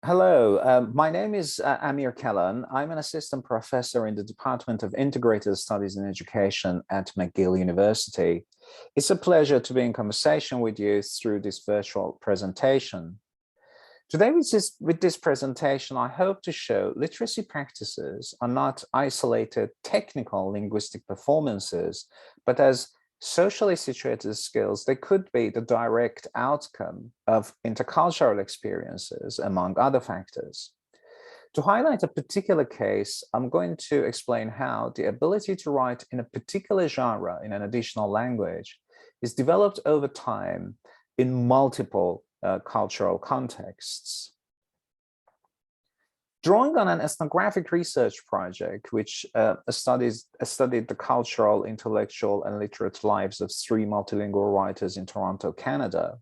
Hello, my name is Amir Kellan. I'm an assistant professor in the Department of Integrated Studies in Education at McGill University. It's a pleasure to be in conversation with you through this virtual presentation. Today, with this presentation, I hope to show literacy practices are not isolated technical linguistic performances, but as socially situated skills, they could be the direct outcome of intercultural experiences, among other factors. To highlight a particular case, I'm going to explain how the ability to write in a particular genre in an additional language is developed over time in multiple cultural contexts. Drawing on an ethnographic research project, which studied the cultural, intellectual, and literate lives of 3 multilingual writers in Toronto, Canada,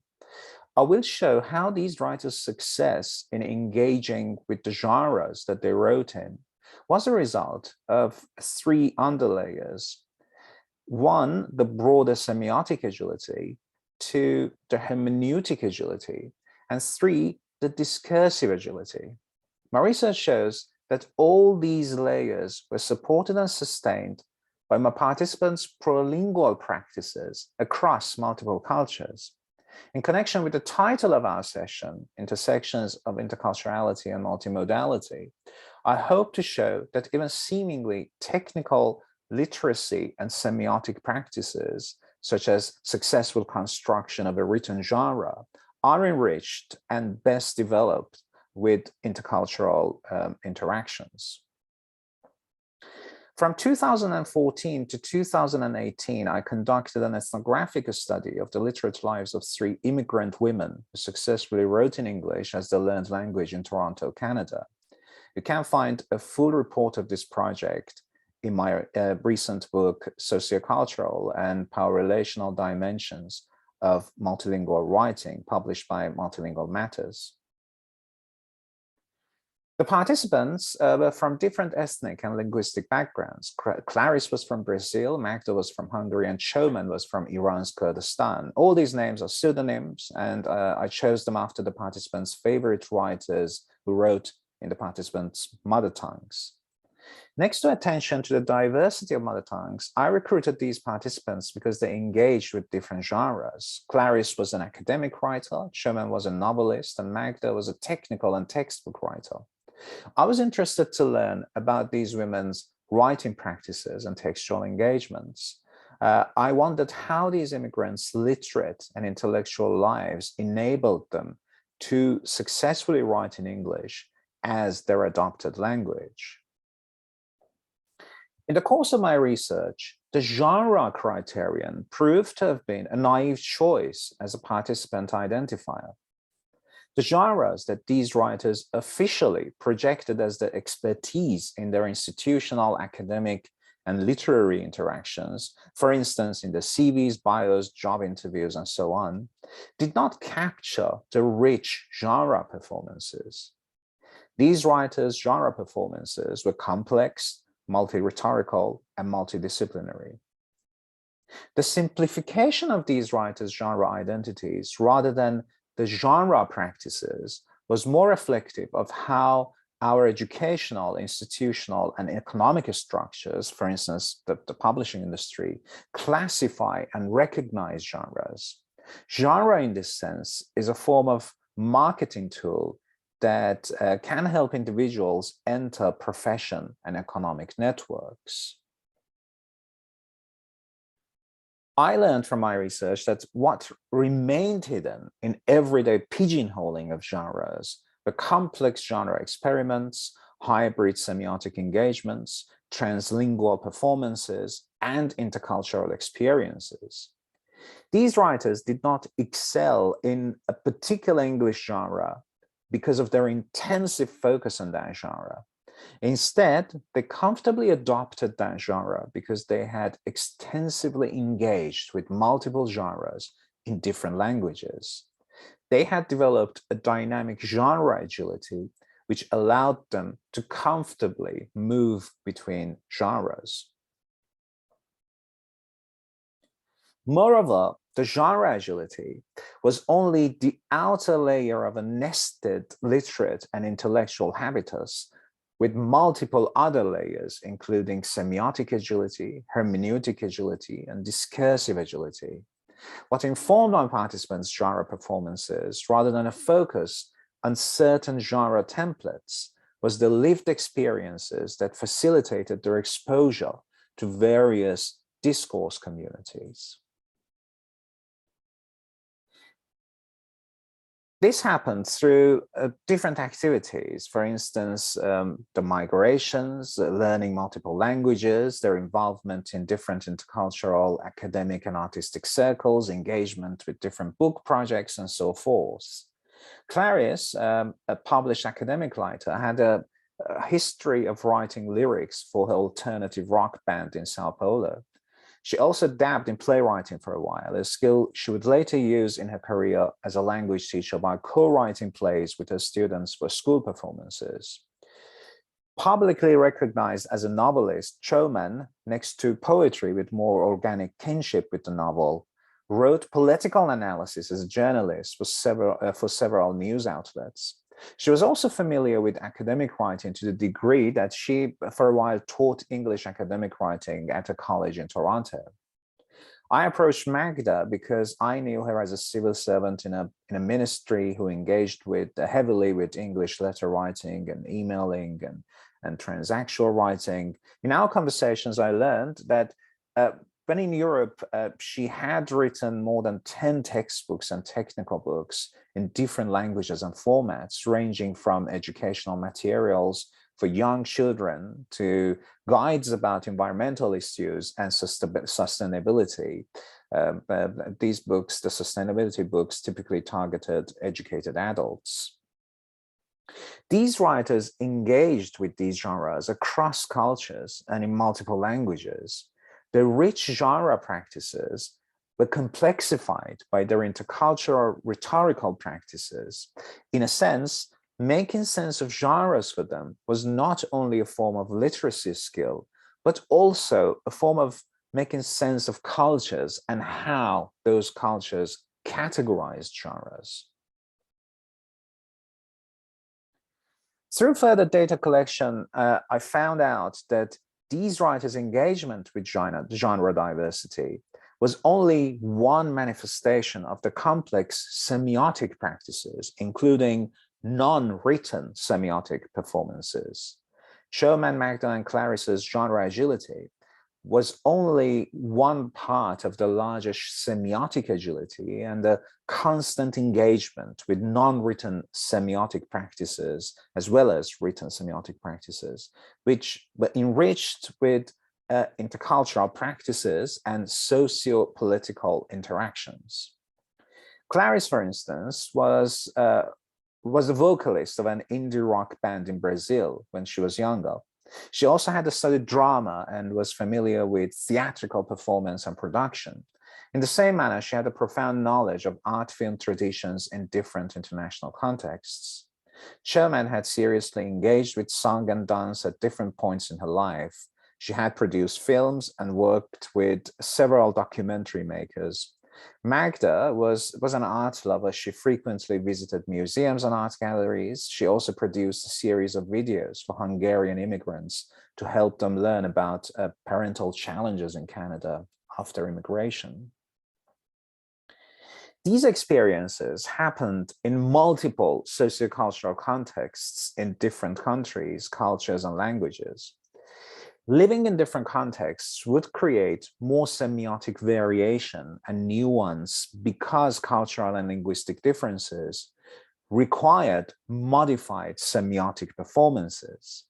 I will show how these writers' success in engaging with the genres that they wrote in was a result of 3 underlayers. 1, the broader semiotic agility, 2, the hermeneutic agility, and 3, the discursive agility. My research shows that all these layers were supported and sustained by my participants' prolingual practices across multiple cultures. In connection with the title of our session, Intersections of Interculturality and Multimodality, I hope to show that even seemingly technical literacy and semiotic practices, such as successful construction of a written genre, are enriched and best developed with intercultural interactions. From 2014 to 2018, I conducted an ethnographic study of the literate lives of 3 immigrant women who successfully wrote in English as their learned language in Toronto, Canada. You can find a full report of this project in my recent book, Sociocultural and Power Relational Dimensions of Multilingual Writing, published by Multilingual Matters. The participants were from different ethnic and linguistic backgrounds. Clarice was from Brazil, Magda was from Hungary, and Choman was from Iran's Kurdistan. All these names are pseudonyms, and I chose them after the participants' favorite writers who wrote in the participants' mother tongues. Next to attention to the diversity of mother tongues, I recruited these participants because they engaged with different genres. Clarice was an academic writer, Choman was a novelist, and Magda was a technical and textbook writer. I was interested to learn about these women's writing practices and textual engagements. I wondered how these immigrants' literate and intellectual lives enabled them to successfully write in English as their adopted language. In the course of my research, the genre criterion proved to have been a naive choice as a participant identifier. The genres that these writers officially projected as their expertise in their institutional, academic, and literary interactions, for instance, in the CVs, bios, job interviews, and so on, did not capture the rich genre performances. These writers' genre performances were complex, multi-rhetorical, and multidisciplinary. The simplification of these writers' genre identities, rather than the genre practices, was more reflective of how our educational, institutional, and economic structures, for instance, the publishing industry, classify and recognize genres. Genre, in this sense, is a form of marketing tool that can help individuals enter profession and economic networks. I learned from my research that what remained hidden in everyday pigeonholing of genres were complex genre experiments, hybrid semiotic engagements, translingual performances, and intercultural experiences. These writers did not excel in a particular English genre because of their intensive focus on that genre. Instead, they comfortably adopted that genre because they had extensively engaged with multiple genres in different languages. They had developed a dynamic genre agility, which allowed them to comfortably move between genres. Moreover, the genre agility was only the outer layer of a nested literate and intellectual habitus with multiple other layers, including semiotic agility, hermeneutic agility, and discursive agility. What informed my participants' genre performances, rather than a focus on certain genre templates, was the lived experiences that facilitated their exposure to various discourse communities. This happened through different activities, for instance, the migrations, learning multiple languages, their involvement in different intercultural academic and artistic circles, engagement with different book projects, and so forth. Clarice, a published academic writer, had a history of writing lyrics for her alternative rock band in Sao Paulo. She also dabbed in playwriting for a while, a skill she would later use in her career as a language teacher by co-writing plays with her students for school performances. Publicly recognized as a novelist, Choman, next to poetry with more organic kinship with the novel, wrote political analysis as a journalist for several news outlets. She was also familiar with academic writing to the degree that she, for a while, taught English academic writing at a college in Toronto. I approached Magda because I knew her as a civil servant in a ministry who engaged heavily with English letter writing and emailing and transactional writing. In our conversations, I learned that when in Europe, she had written more than 10 textbooks and technical books in different languages and formats, ranging from educational materials for young children to guides about environmental issues and sustainability. These books, the sustainability books, typically targeted educated adults. These writers engaged with these genres across cultures and in multiple languages. The rich genre practices were complexified by their intercultural rhetorical practices. In a sense, making sense of genres for them was not only a form of literacy skill, but also a form of making sense of cultures and how those cultures categorized genres. Through further data collection, I found out that these writers' engagement with genre diversity was only one manifestation of the complex semiotic practices, including non-written semiotic performances. Choman, Magda, and Clarice's genre agility was only one part of the larger semiotic agility and the constant engagement with non-written semiotic practices, as well as written semiotic practices, which were enriched with intercultural practices and socio-political interactions. Clarice, for instance, was the vocalist of an indie rock band in Brazil when she was younger. She also had studied drama and was familiar with theatrical performance and production. In the same manner, she had a profound knowledge of art film traditions in different international contexts. Choman had seriously engaged with song and dance at different points in her life. She had produced films and worked with several documentary makers. Magda was an art lover. She frequently visited museums and art galleries. She also produced a series of videos for Hungarian immigrants to help them learn about parental challenges in Canada after immigration. These experiences happened in multiple sociocultural contexts in different countries, cultures, and languages. Living in different contexts would create more semiotic variation and nuance because cultural and linguistic differences required modified semiotic performances.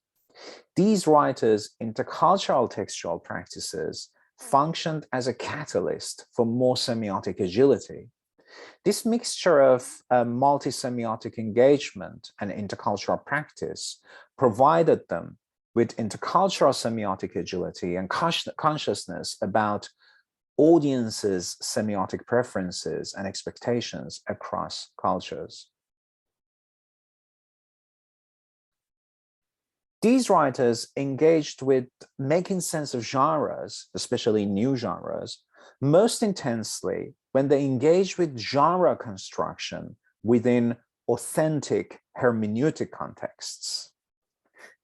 These writers' intercultural textual practices functioned as a catalyst for more semiotic agility. This mixture of multi-semiotic engagement and intercultural practice provided them with intercultural semiotic agility and consciousness about audiences' semiotic preferences and expectations across cultures. These writers engaged with making sense of genres, especially new genres, most intensely when they engage with genre construction within authentic hermeneutic contexts.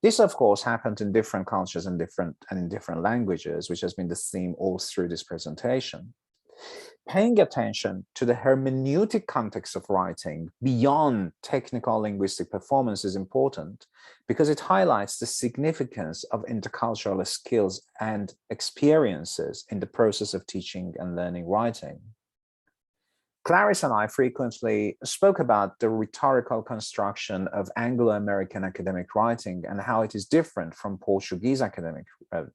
This, of course, happened in different cultures and in different languages, which has been the theme all through this presentation. Paying attention to the hermeneutic context of writing beyond technical linguistic performance is important because it highlights the significance of intercultural skills and experiences in the process of teaching and learning writing. Clarice and I frequently spoke about the rhetorical construction of Anglo-American academic writing and how it is different from Portuguese academic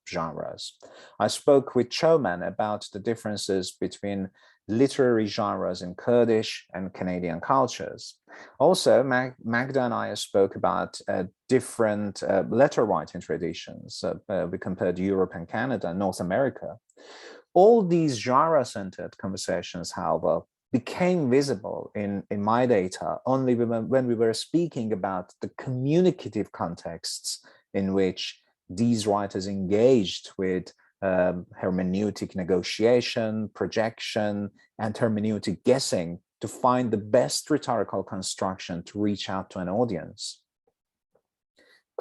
genres. I spoke with Choman about the differences between literary genres in Kurdish and Canadian cultures. Also, Magda and I spoke about different letter writing traditions. We compared Europe and Canada, North America. All these genre-centered conversations, however, became visible in my data only when we were speaking about the communicative contexts in which these writers engaged with hermeneutic negotiation, projection, and hermeneutic guessing to find the best rhetorical construction to reach out to an audience.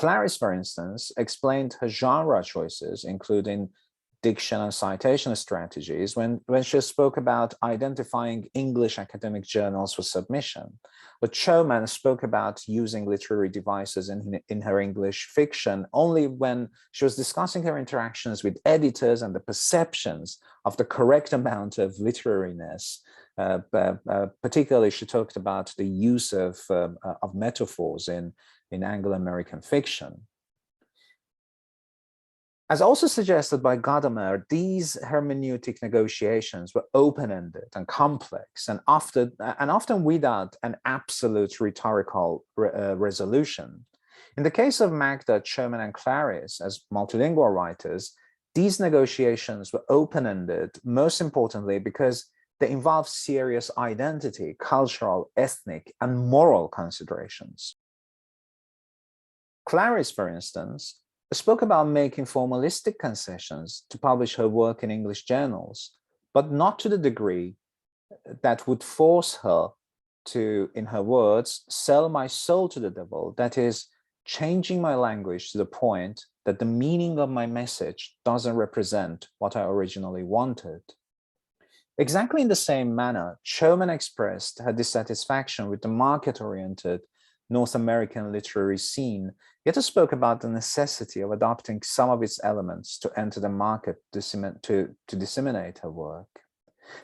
Clarice, for instance, explained her genre choices, including diction and citation strategies, when she spoke about identifying English academic journals for submission. But Choman spoke about using literary devices in her English fiction only when she was discussing her interactions with editors and the perceptions of the correct amount of literariness. Particularly, she talked about the use of metaphors in Anglo-American fiction. As also suggested by Gadamer, these hermeneutic negotiations were open-ended and complex and often without an absolute rhetorical resolution. In the case of Magda, Choman, and Clarice as multilingual writers, these negotiations were open-ended, most importantly because they involved serious identity, cultural, ethnic, and moral considerations. Clarice, for instance, spoke about making formalistic concessions to publish her work in English journals, but not to the degree that would force her to, in her words, sell my soul to the devil, that is, changing my language to the point that the meaning of my message doesn't represent what I originally wanted. Exactly in the same manner, Choman expressed her dissatisfaction with the market-oriented North American literary scene, yet spoke about the necessity of adopting some of its elements to enter the market to disseminate her work.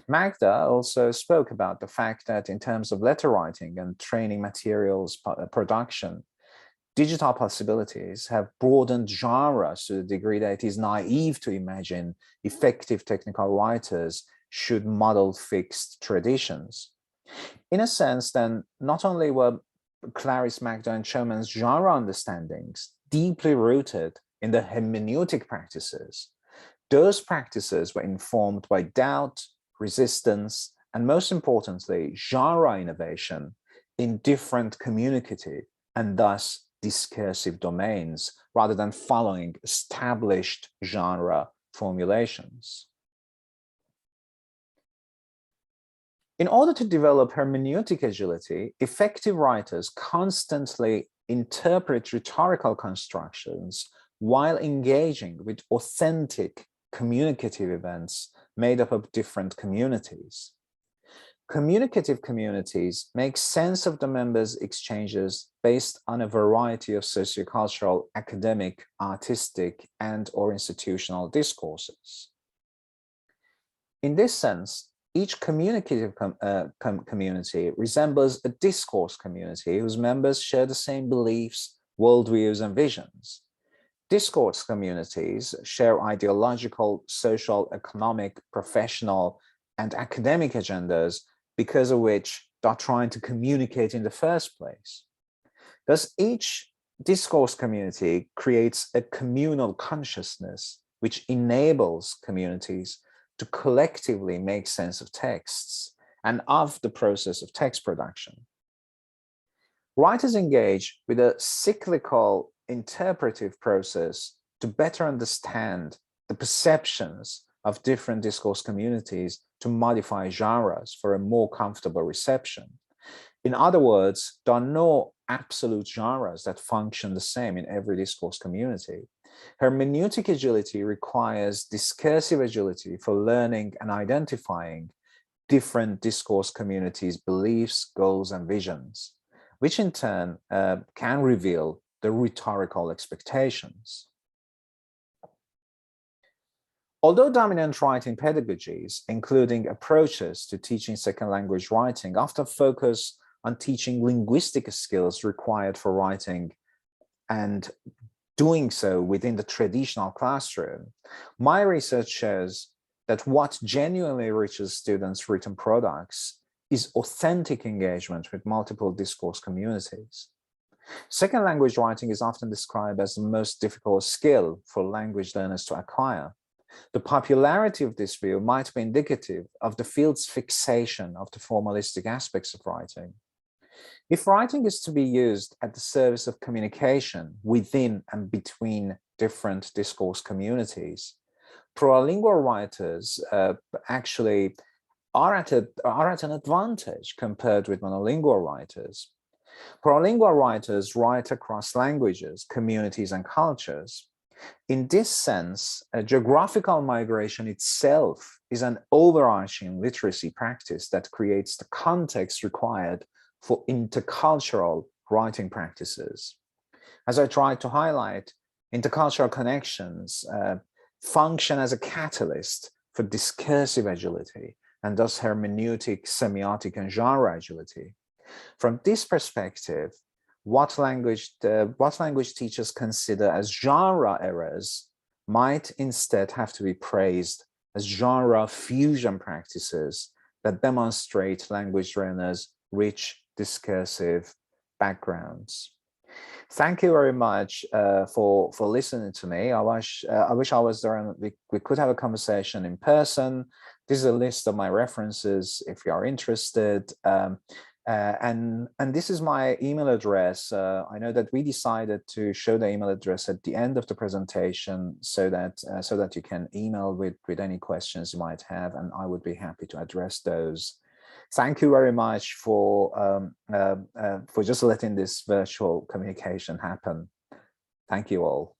Magda also spoke about the fact that in terms of letter writing and training materials production, digital possibilities have broadened genres to the degree that it is naive to imagine effective technical writers should model fixed traditions. In a sense, then, not only were Clarice, Magda, and Choman's genre understandings deeply rooted in the hermeneutic practices, those practices were informed by doubt, resistance, and most importantly, genre innovation in different communicative and thus discursive domains, rather than following established genre formulations. In order to develop hermeneutic agility, effective writers constantly interpret rhetorical constructions while engaging with authentic communicative events made up of different communities. Communicative communities make sense of the members' exchanges based on a variety of sociocultural, academic, artistic, and/or institutional discourses. In this sense, each communicative community resembles a discourse community whose members share the same beliefs, worldviews, and visions. Discourse communities share ideological, social, economic, professional, and academic agendas because of which they're trying to communicate in the first place. Thus, each discourse community creates a communal consciousness which enables communities to collectively make sense of texts and of the process of text production. Writers engage with a cyclical interpretive process to better understand the perceptions of different discourse communities to modify genres for a more comfortable reception. In other words, there are no absolute genres that function the same in every discourse community. Hermeneutic agility requires discursive agility for learning and identifying different discourse communities' beliefs, goals, and visions, which in turn can reveal the rhetorical expectations. Although dominant writing pedagogies, including approaches to teaching second language writing, often focus on teaching linguistic skills required for writing and doing so within the traditional classroom, my research shows that what genuinely enriches students' written products is authentic engagement with multiple discourse communities. Second language writing is often described as the most difficult skill for language learners to acquire. The popularity of this view might be indicative of the field's fixation of the formalistic aspects of writing. If writing is to be used at the service of communication within and between different discourse communities, plurilingual writers actually are at an advantage compared with monolingual writers. Plurilingual writers write across languages, communities, and cultures. In this sense, geographical migration itself is an overarching literacy practice that creates the context required for intercultural writing practices. As I tried to highlight, intercultural connections function as a catalyst for discursive agility and thus hermeneutic, semiotic, and genre agility. From this perspective, what language teachers consider as genre errors might instead have to be praised as genre fusion practices that demonstrate language learners' rich discursive backgrounds. Thank you very much for listening to me. I wish I was there and we could have a conversation in person. This is a list of my references if you are interested. And this is my email address. I know that we decided to show the email address at the end of the presentation so that you can email with any questions you might have, and I would be happy to address those. Thank you very much for just letting this virtual communication happen. Thank you all.